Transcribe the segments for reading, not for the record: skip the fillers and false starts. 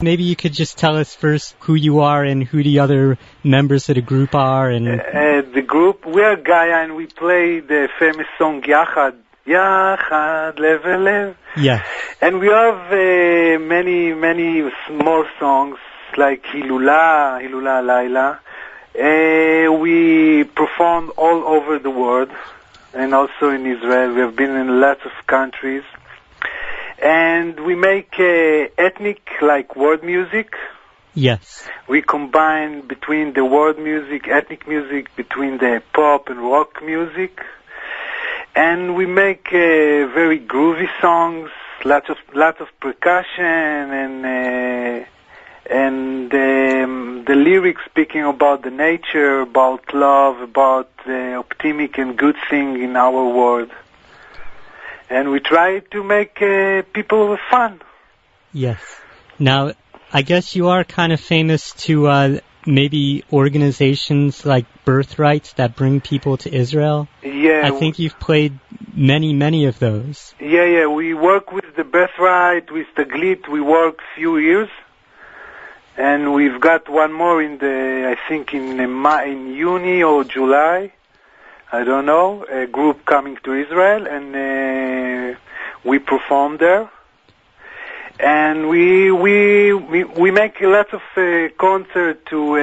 Maybe you could just tell us first who you are and who the other members of the group are. And the group, we are Gaya, and we play the famous song Yachad. Yachad, lev el lev. Yes. And we have many more songs like Hilula Laila. We perform all over the world, and also in Israel. We have been in lots of countries. And we make ethnic, like world music. Yes. We combine between the world music, ethnic music, between the pop and rock music. And we make very groovy songs, lots of percussion, and the lyrics speaking about the nature, about love, about the optimistic and good thing in our world. And we try to make people fun. Yes. Now, I guess you are kind of famous to maybe organizations like Birthrights that bring people to Israel. Yeah. I think you've played many of those. Yeah. We work with the Birthright, with the Glit. We work few years. And we've got one more in June or July. I don't know, a group coming to Israel, and we perform there. And we make lots of concerts to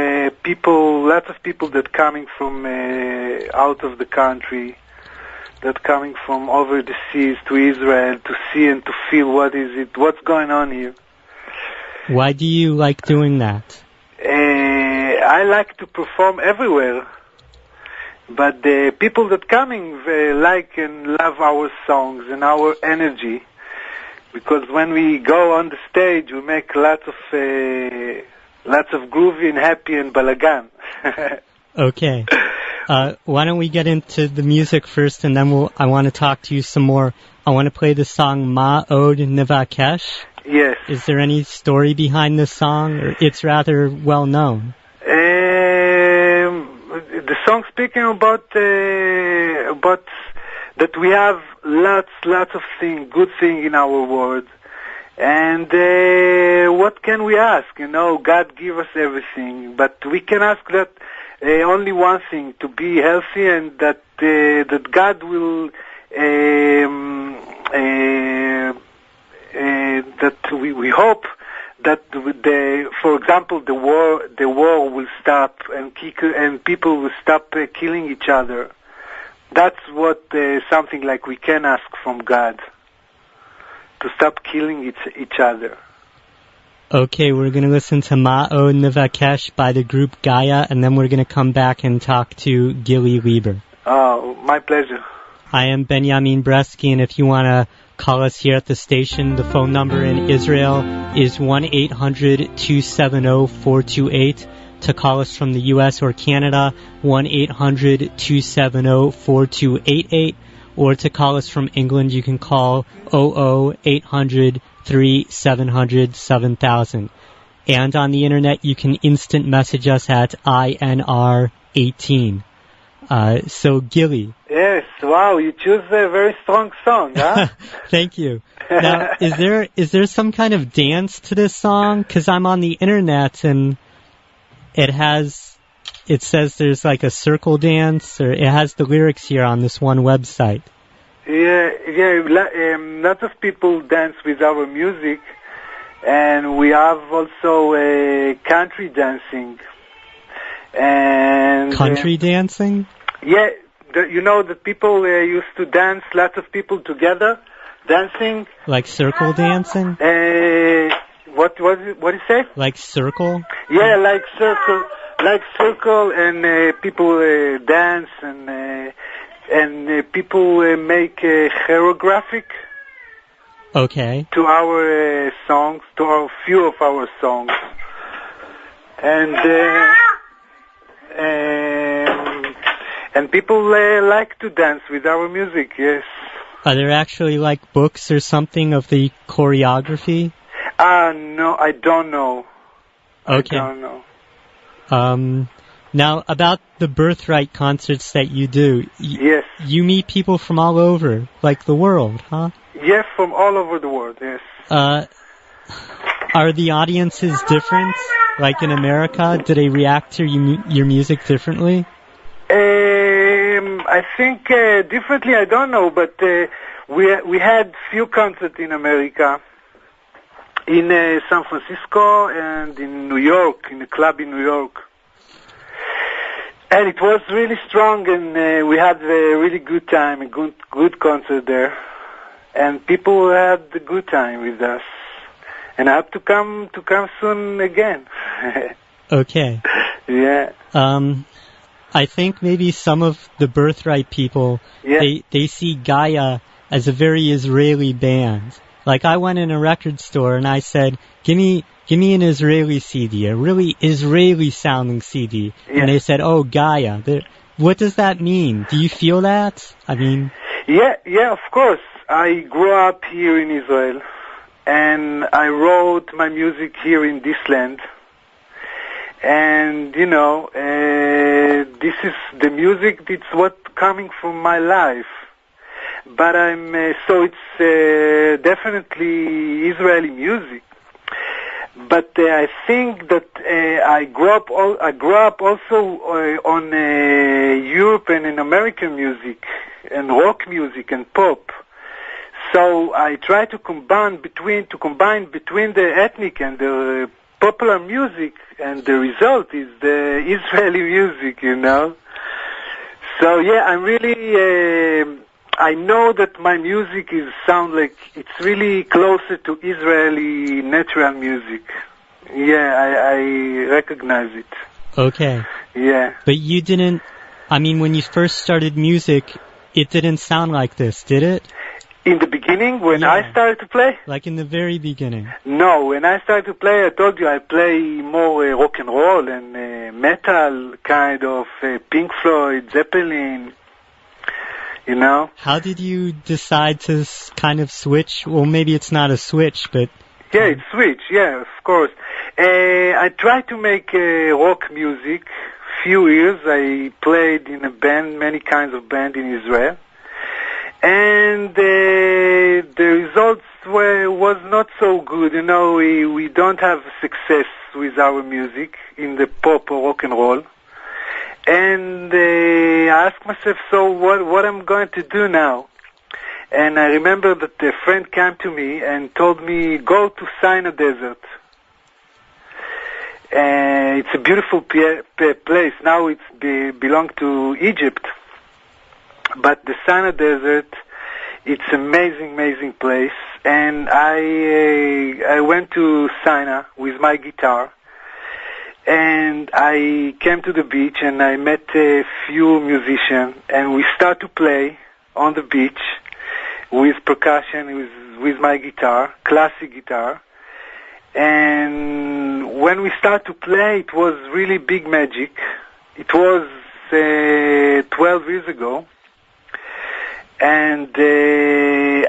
lots of people that coming from out of the country, that coming from over the seas to Israel to see and to feel what's going on here. Why do you like doing that? I like to perform everywhere. But the people that coming like and love our songs and our energy, because when we go on the stage, we make lots of groovy and happy and balagan. Okay. Why don't we get into the music first, and then I want to talk to you some more. I want to play the song Ma Od Nevakesh. Yes. Is there any story behind this song, or it's rather well known? The song speaking about that we have lots of good things in our world, and what can we ask? God give us everything, but we can ask that only one thing: to be healthy, and that God will that we hope that for example, the war will stop and people will stop killing each other. That's what something like we can ask from God, to stop killing each other. Okay, we're going to listen to Ma'o Nevakesh by the group Gaya, and then we're going to come back and talk to Gili Liber. Oh, my pleasure. I am Benjamin Bresky, and if you want to call us here at the station, the phone number in Israel is 1-800-270-428. To call us from the U.S. or Canada, 1-800-270-4288. Or to call us from England, you can call 00-800-3700-7000. And on the internet, you can instant message us at INR18. So, Gili. Yes, wow, you choose a very strong song, huh? Thank you. Now, is there some kind of dance to this song? Because I'm on the internet and it says there's like a circle dance, or it has the lyrics here on this one website. Yeah, lots of people dance with our music, and we have also country dancing. And country dancing? Yeah, that people used to dance, lots of people together, dancing. Like circle dancing? What do you say? Like circle? Yeah, like circle, and people dance, and people make choreographic. Okay. To our songs, to a few of our songs, and people like to dance with our music. Yes. Are there actually like books or something of the choreography? No, I don't know. Okay. I don't know. Now, about the Birthright concerts that you do. Yes. You meet people from all over, like the world, huh? Yes, from all over the world, yes. Are the audiences different? Like in America, do they react to your music differently? I think differently, I don't know, but we had few concerts in America, in San Francisco and in New York, in a club in New York. And it was really strong, and we had a really good time, a good concert there. And people had a good time with us. And I hope to come soon again. Okay. Yeah. I think maybe some of the Birthright people, they see Gaya as a very Israeli band. Like I went in a record store and I said, give me an Israeli CD, a really Israeli sounding CD. Yeah. And they said, oh, Gaya. What does that mean? Do you feel that? I mean... Yeah, of course. I grew up here in Israel, and I wrote my music here in this land. And, this is the music, it's what coming from my life. But so it's definitely Israeli music. But I think that I grew up also on European and American music and rock music and pop. So I try to combine between the ethnic and the popular music, and the result is the Israeli music, So yeah, I'm really. I know that my music sound like it's really closer to Israeli natural music. Yeah, I recognize it. Okay. Yeah. But you didn't, when you first started music, it didn't sound like this, did it? In the beginning, when I started to play? Like in the very beginning? No, when I started to play, I told you I play more rock and roll and metal, kind of Pink Floyd, Zeppelin. How did you decide to kind of switch? Well, maybe it's not a switch, but... Yeah, it's switch, yeah, of course. I tried to make rock music. Few years I played in a band, many kinds of band in Israel. And the results was not so good. We don't have success with our music in the pop or rock and roll. And I asked myself, so what I'm going to do now? And I remember that a friend came to me and told me, go to Sinai Desert. It's a beautiful place. Now it belongs to Egypt. But the Sinai Desert, it's amazing, amazing place. And I went to Sinai with my guitar. And I came to the beach and I met a few musicians, and we start to play on the beach with percussion, with my guitar, classic guitar. And when we start to play, it was really big magic. It was 12 years ago. And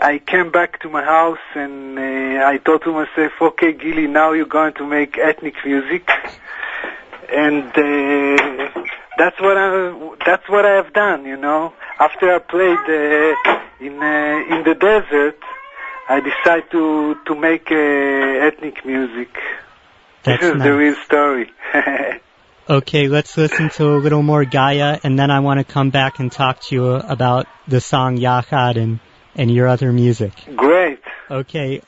I came back to my house and I thought to myself, okay, Gili, now you're going to make ethnic music. And that's what I have done, After I played in the desert, I decided to make ethnic music. That's this is nice. The real story. Okay, let's listen to a little more Gaya, and then I want to come back and talk to you about the song Yachad and your other music. Great. Okay,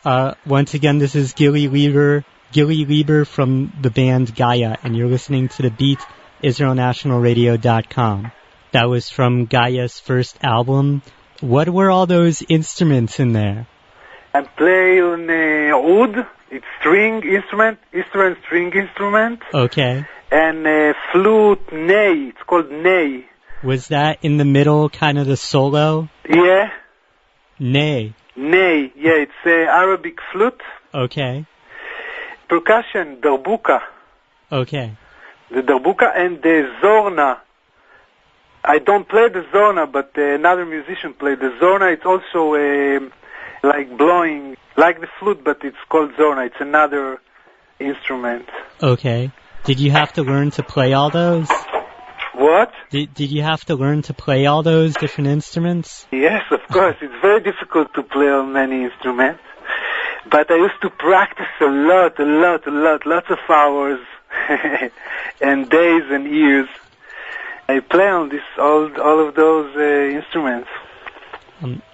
once again, this is Gili Liber from the band Gaya, and you're listening to The Beat, IsraelNationalRadio.com. That was from Gaya's first album. What were all those instruments in there? I play on oud, it's string instrument, Eastern string instrument. Okay. And flute, ney, it's called ney. Was that in the middle, kind of the solo? Yeah. Ney. Ney, yeah, it's Arabic flute. Okay. Percussion, darbuka. Okay. The darbuka and the zorna. I don't play the zorna, but another musician played the zorna. It's also like blowing, like the flute, but it's called zorna. It's another instrument. Okay. Did you have to learn to play all those? What? Did you have to learn to play all those different instruments? Yes, of course. It's very difficult to play on many instruments. But I used to practice lots of hours and days and years. I play on all of those instruments.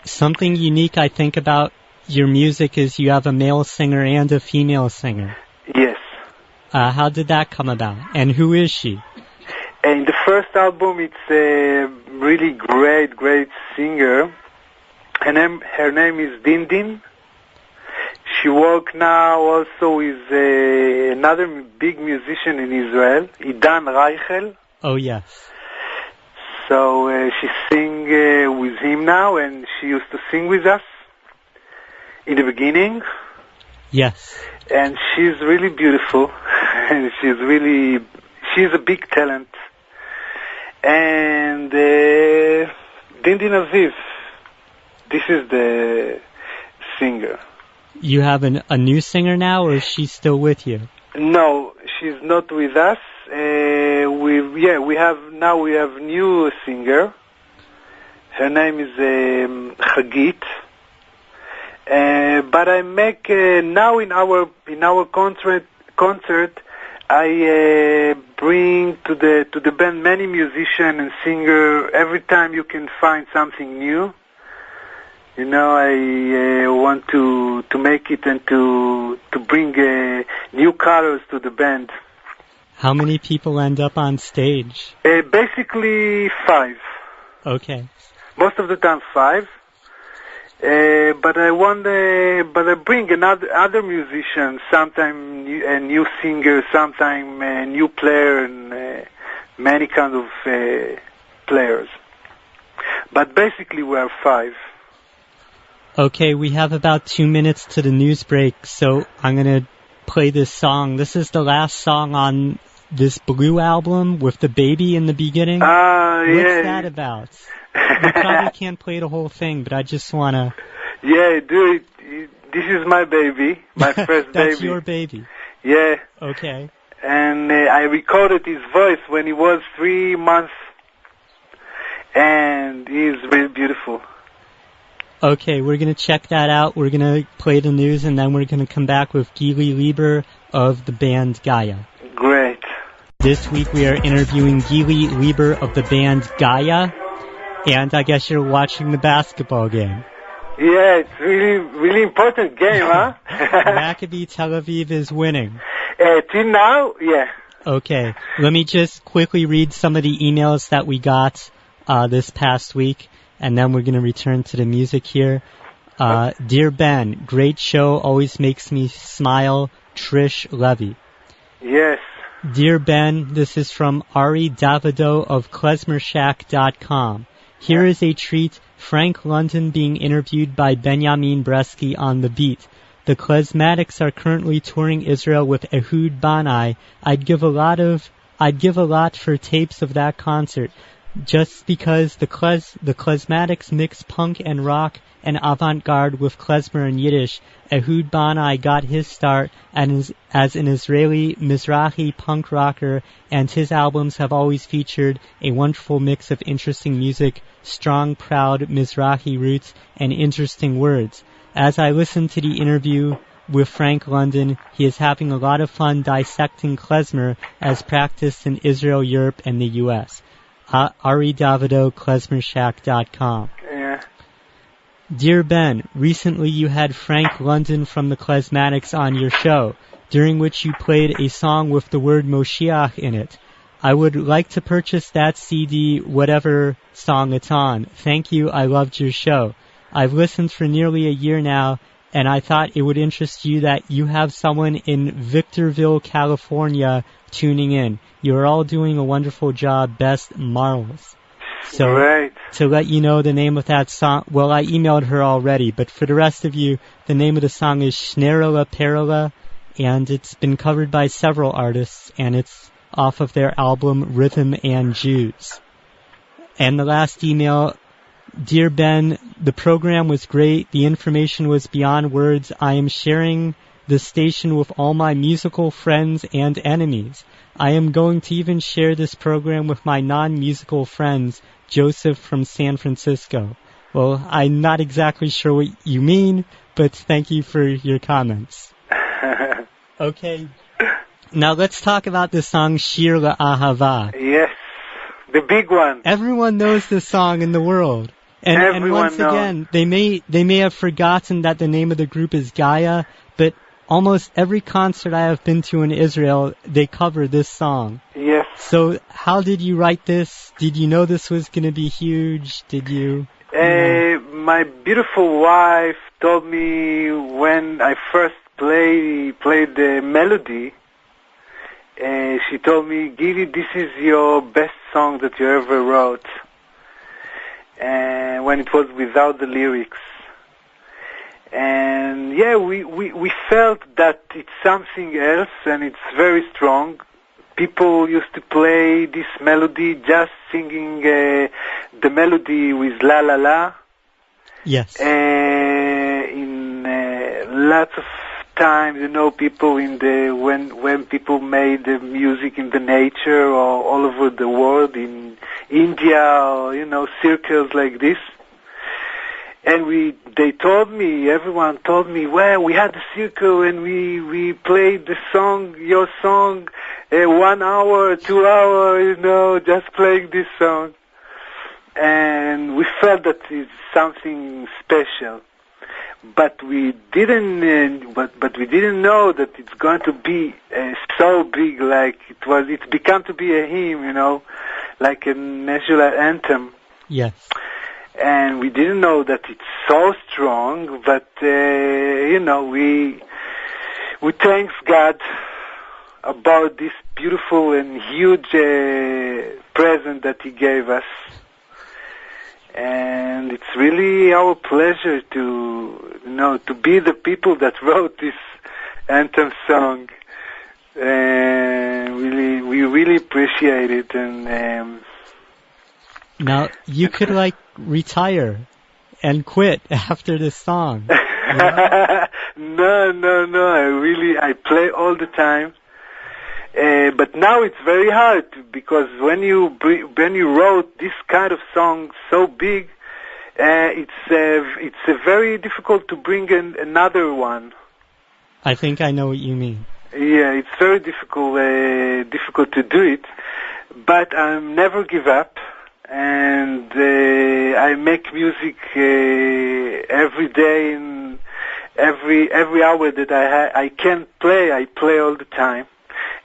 Something unique I think about your music is you have a male singer and a female singer. Yes. How did that come about? And who is she? In the first album, it's a really great singer. Her name is Din. She works now also with another big musician in Israel, Idan Reichel. Oh, yes. So she sings with him now, and she used to sing with us in the beginning. Yes. And she's really beautiful. And she's a big talent. And Din Aviv, this is the singer. You have a new singer now, or is she still with you? No, she's not with us. We have new singer. Her name is Chagit. But I make now in our concert I bring to the band many musicians and singers. Every time you can find something new. You know, I want to make it and to bring new colors to the band. How many people end up on stage? Basically 5. Okay. Most of the time 5. But I bring other musicians, sometimes a new singer, sometimes a new player, and many kind of players. But basically we are 5. Okay, we have about 2 minutes to the news break, so I'm going to play this song. This is the last song on this Blue album with the baby in the beginning. What's that about? You probably can't play the whole thing, but I just want to... Yeah, do it. This is my baby, my first baby. That's your baby? Yeah. Okay. And I recorded his voice when he was 3 months, and he is really beautiful. Okay, we're going to check that out. We're going to play the news, and then we're going to come back with Gili Liber of the band Gaya. Great. This week we are interviewing Gili Liber of the band Gaya, and I guess you're watching the basketball game. Yeah, it's really important game, huh? Maccabi Tel Aviv is winning. Till now, yeah. Okay, let me just quickly read some of the emails that we got this past week, and then we're going to return to the music here. Dear Ben, great show, always makes me smile. Trish Levy. Yes. Dear Ben, this is from Ari Davido of klezmershack.com. Here is a treat, Frank London being interviewed by Benjamin Bresky on The Beat. The Klezmatics are currently touring Israel with Ehud Banai. I'd give a lot for tapes of that concert, just because the Klezmatics mix punk and rock and avant-garde with klezmer and Yiddish. Ehud Banai got his start as an Israeli Mizrahi punk rocker, and his albums have always featured a wonderful mix of interesting music, strong, proud Mizrahi roots, and interesting words. As I listened to the interview with Frank London, he is having a lot of fun dissecting klezmer as practiced in Israel, Europe, and the U.S. Ari Davido, klezmershack.com. Yeah. Dear Ben, recently you had Frank London from the Klezmatics on your show, during which you played a song with the word Moshiach in it. I would like to purchase that CD, whatever song it's on. Thank you, I loved your show. I've listened for nearly a year now, and I thought it would interest you that you have someone in Victorville, California, tuning in. You are all doing a wonderful job. Best, Marvelous. So, Great. To let you know the name of that song, well, I emailed her already, but for the rest of you, the name of the song is Schnerela Perela, and it's been covered by several artists, and it's off of their album Rhythm and Jews. And the last email, Dear Ben, the program was great. The information was beyond words. I am sharing the station with all my musical friends and enemies. I am going to even share this program with my non-musical friends, Joseph from San Francisco. Well, I'm not exactly sure what you mean, but thank you for your comments. Okay. Now let's talk about the song Shir La'ahava. Yes, the big one. Everyone knows this song in the world. And once again, they may have forgotten that the name of the group is Gaya, but almost every concert I have been to in Israel, they cover this song. Yes. So how did you write this? Did you know this was going to be huge? Did you? My beautiful wife told me when I first played the melody, she told me, Gili, this is your best song that you ever wrote. And when it was without the lyrics. And yeah, we felt that it's something else and it's very strong. People used to play this melody just singing the melody with la la la. Yes. In lots of times, people when people made the music in the nature or all over the world, in India, or circles like this. And everyone told me, well, we had a circle and we played your song, 1 hour, 2 hours, just playing this song. And we felt that it's something special. But we didn't know that it's going to be so big, like it's become to be a hymn, like a national anthem. Yes. And we didn't know that it's so strong, but we thank God about this beautiful and huge present that He gave us. And it's really our pleasure to be the people that wrote this anthem song. We really appreciate it. And now you could retire and quit after this song. No. I play all the time. But now it's very hard because when you wrote this kind of song so big, it's very difficult to bring another one. I think I know what you mean. Yeah, it's very difficult to do it, but I never give up, and I make music every day, and every hour that I can play, I play all the time.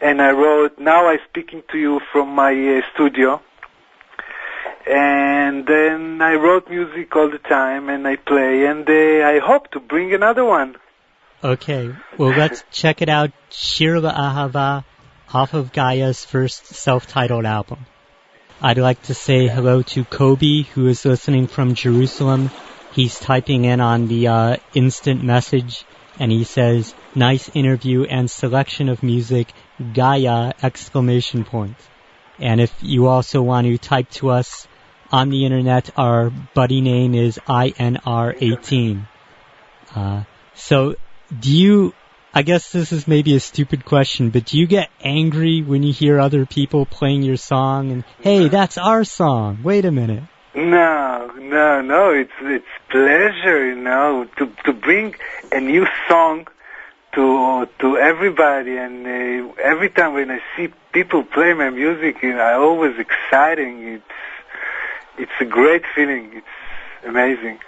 And now I'm speaking to you from my studio. And then I wrote music all the time, and I play, and I hope to bring another one. Okay, well, let's check it out. Shir La'ahava, off of Gaya's first self-titled album. I'd like to say hello to Kobe, who is listening from Jerusalem. He's typing in on the instant message, and he says, nice interview and selection of music, Gaya, ! And if you also want to type to us on the internet, our buddy name is INR18. So I guess this is maybe a stupid question, but do you get angry when you hear other people playing your song and, hey, that's our song, wait a minute? No, it's pleasure, to bring a new song to everybody, and every time when I see people play my music, I always exciting. It's a great feeling. It's amazing.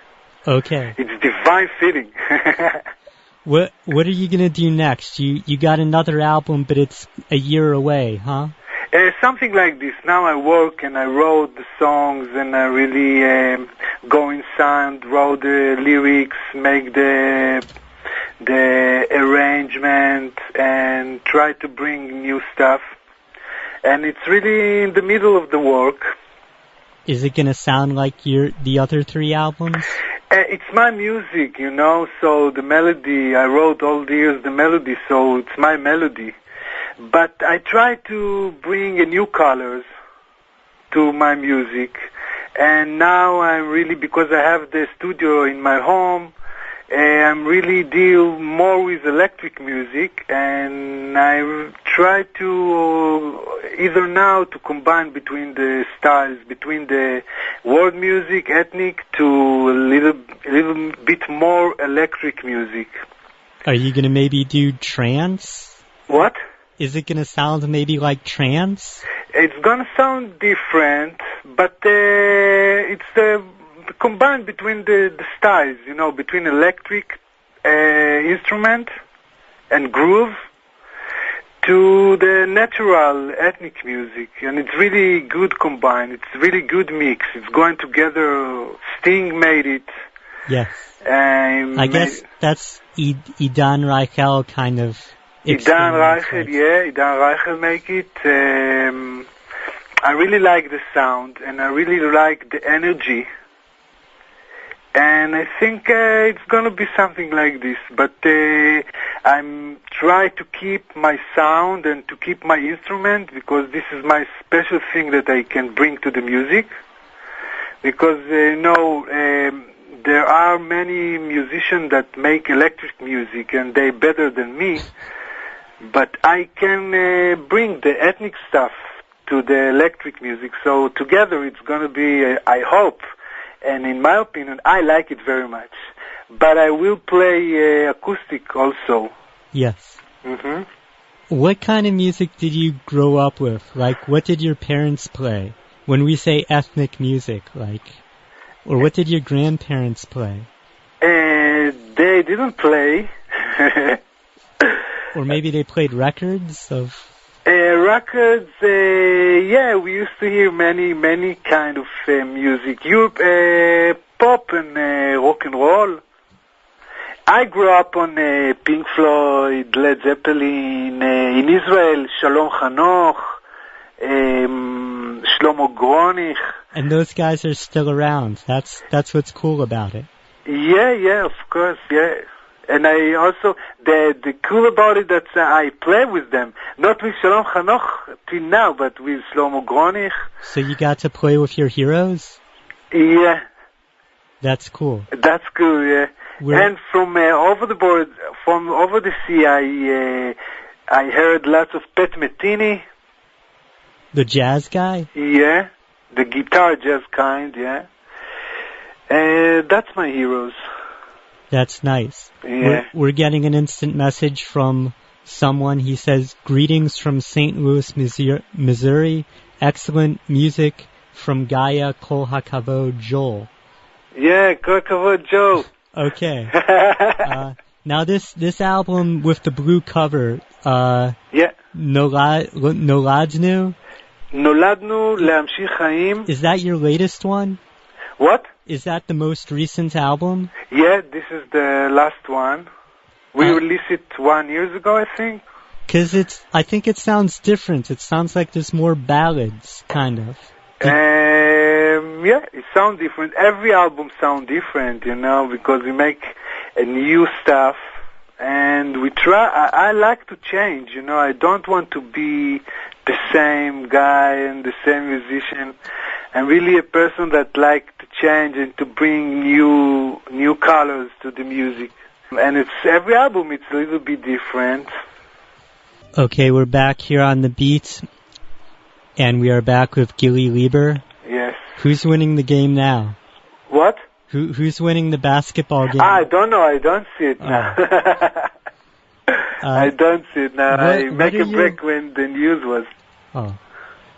Okay. It's divine feeling. What are you gonna do next? You got another album, but it's a year away, huh? Something like this. Now I work and I wrote the songs, and I really go in sound, wrote the lyrics, make the arrangement, and try to bring new stuff. And it's really in the middle of the work. Is it going to sound like the other 3 albums? It's my music, so the melody, I wrote all the years the melody, so it's my melody. But I try to bring a new colors to my music. And now I'm really, because I have the studio in my home, I'm really deal more with electric music, and I try to either now to combine between the styles, between the world music, ethnic, to a little bit more electric music. Are you going to maybe do trance? What? Is it going to sound maybe like trance? It's going to sound different, but it's combined between the styles, between electric instrument and groove to the natural ethnic music, and it's really good combined. It's really good mix. It's going together. Sting made it. Yes. I guess that's Idan Reichel kind of Idan Reichel, yeah, Idan Reichel make it. I really like the sound, and I really like the energy. And I think it's going to be something like this. But I'm trying to keep my sound and to keep my instrument, because this is my special thing that I can bring to the music. Because, there are many musicians that make electric music, and they're better than me. But I can bring the ethnic stuff to the electric music. So together it's going to be, I hope, and in my opinion, I like it very much. But I will play acoustic also. Yes. Mm-hmm. What kind of music did you grow up with? Like, what did your parents play? When we say ethnic music, or what did your grandparents play? They didn't play. Or maybe they played records of... Records, yeah, we used to hear many kind of music. Pop and rock and roll. I grew up on Pink Floyd, Led Zeppelin, in Israel, Shalom Chanoch, Shlomo Gronich. And those guys are still around. That's what's cool about it. Yeah, of course, yeah. And I also, the cool about it that I play with them, not with Shalom Chanoch till now, but with Shlomo Gronich. So you got to play with your heroes? Yeah. That's cool. That's cool, yeah. And from over the board, from over the sea, I heard lots of Pat Metheny. The jazz guy? Yeah. The guitar jazz kind, yeah. That's my heroes. That's nice. Yeah. We're getting an instant message from someone. He says, greetings from St. Louis, Missouri. Excellent music from Gaya, Kol HaKavod, Joel. Yeah, Kol HaKavod, Joel. Okay. Now this album with the blue cover, yeah. Noladnu? Noladnu Le'amshich Chaim. Is that your latest one? What? Is that the most recent album? Yeah, this is the last one. We released it 1 year ago, I think. Because I think it sounds different. It sounds like there's more ballads, kind of. Yeah, it sounds different. Every album sounds different, because we make a new stuff. And we try, I like to change, I don't want to be the same guy and the same musician. I'm really a person that likes to change and to bring new colors to the music. And every album, it's a little bit different. Okay, we're back here on the beat, and we are back with Gili Liber. Yes. Who's winning the game now? What? Who's winning the basketball game? I don't know. I don't see it now. I don't see it now. I make a break when the news was. Oh.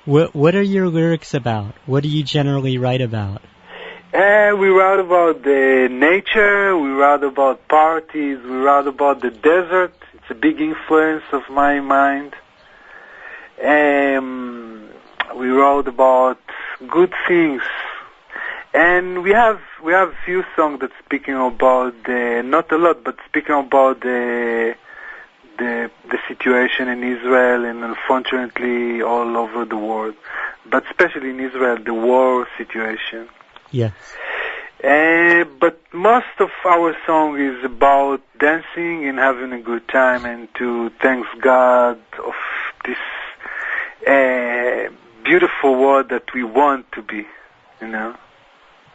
What are your lyrics about? What do you generally write about? We write about the nature, we write about parties, we write about the desert. It's a big influence of my mind. We wrote about good things. And we have a few songs that speaking about not a lot, but speaking about the situation in Israel and unfortunately all over the world, but especially in Israel, the war situation. Yes. But most of our song is about dancing and having a good time and to thank God of this beautiful world that we want to be,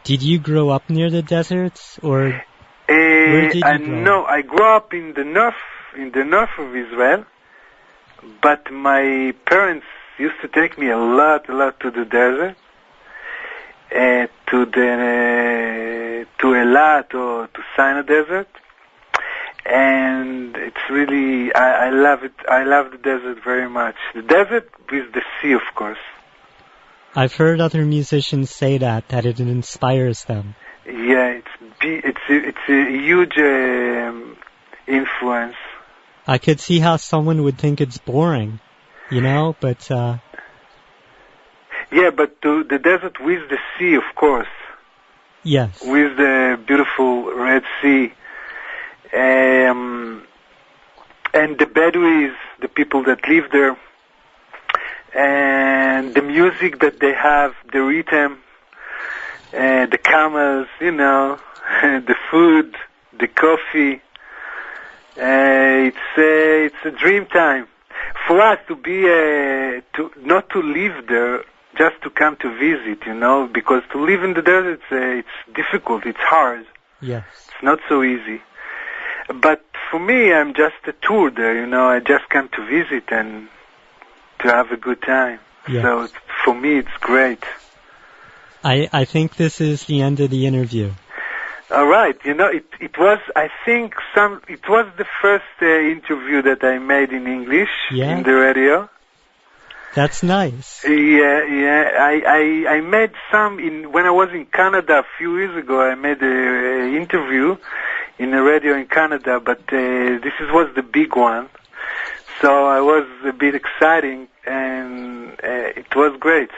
Did you grow up near the deserts, or where did you grow up? No, I grew up in the north of Israel, but my parents used to take me a lot to the desert, to Eilat or to Sinai Desert, and it's really I love it. I love the desert very much. The desert with the sea, of course. I've heard other musicians say that it inspires them. Yeah, it's a huge influence. I could see how someone would think it's boring, but... Yeah, but to the desert with the sea, of course. Yes. With the beautiful Red Sea. And the Bedouins, the people that live there. And the music that they have, the rhythm, the camels, the food, the coffee. It's a dream time for us to be not to live there, just to come to visit, because to live in the desert it's difficult, it's hard. Yes, it's not so easy. But for me, I'm just a tour there, I just come to visit and to have a good time. Yes. So for me, it's great. I think this is the end of the interview. All right, it was, I think, it was the first interview that I made in English in the radio. That's nice. Yeah. I made some when I was in Canada a few years ago. I made an interview in a radio in Canada, but this was the big one. So I was a bit exciting, and it was great.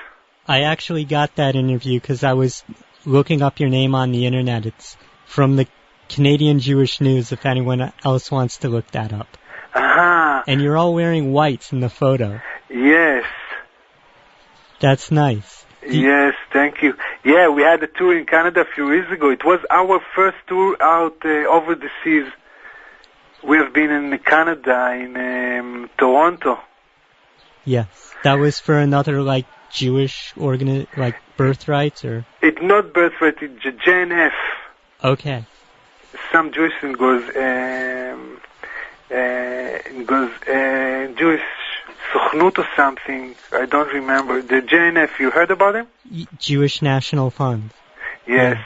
I actually got that interview because I was looking up your name on the internet. It's from the Canadian Jewish News, if anyone else wants to look that up. Uh-huh. And you're all wearing whites in the photo. Yes. That's nice. Yes, thank you. Yeah, we had a tour in Canada a few years ago. It was our first tour out over the seas. We have been in Canada, in Toronto. Yes. That was for another, Jewish birthrights, or? It's not birthright, it's JNF. Okay. Some Jewish thing goes Jewish Sochnut or something. I don't remember. The JNF, you heard about him? Jewish National Fund. Yes. Yeah.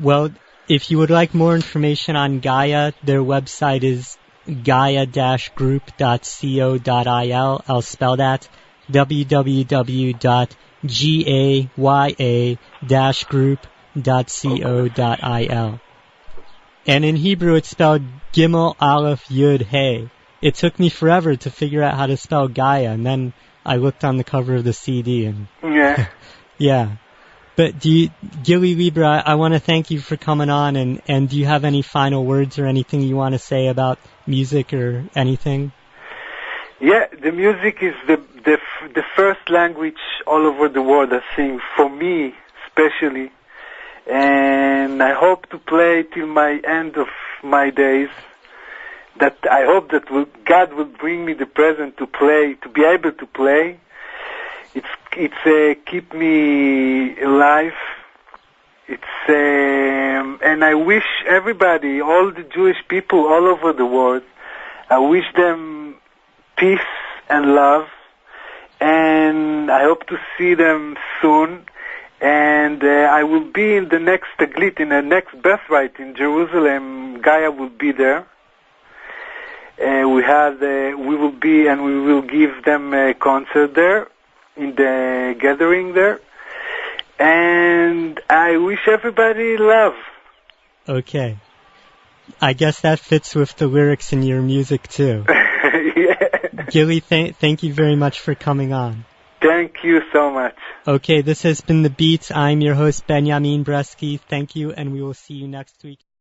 Well, if you would like more information on Gaya, their website is gaya-group.co.il. I'll spell that. www.gaya-group.co.il. And in Hebrew it's spelled Gimel Aleph Yud Hey. It took me forever to figure out how to spell Gaya, and then I looked on the cover of the CD and... Yeah. Yeah. But Gili Liber, I want to thank you for coming on, and do you have any final words or anything you want to say about music or anything? Yeah, the music is the first language all over the world, I think, for me especially. And I hope to play till my end of my days. That I hope that God will bring me the present to play, to be able to play. It's keep me alive. And I wish everybody, all the Jewish people all over the world, I wish them peace and love, and I hope to see them soon. And I will be in the next Taglit, in the next birthright in Jerusalem. Gaya will be there. We will be, and we will give them a concert there, in the gathering there. And I wish everybody love. Okay. I guess that fits with the lyrics in your music too. Yeah. Gili, thank you very much for coming on. Thank you so much. Okay, this has been The Beats. I'm your host, Benjamin Bresky. Thank you, and we will see you next week.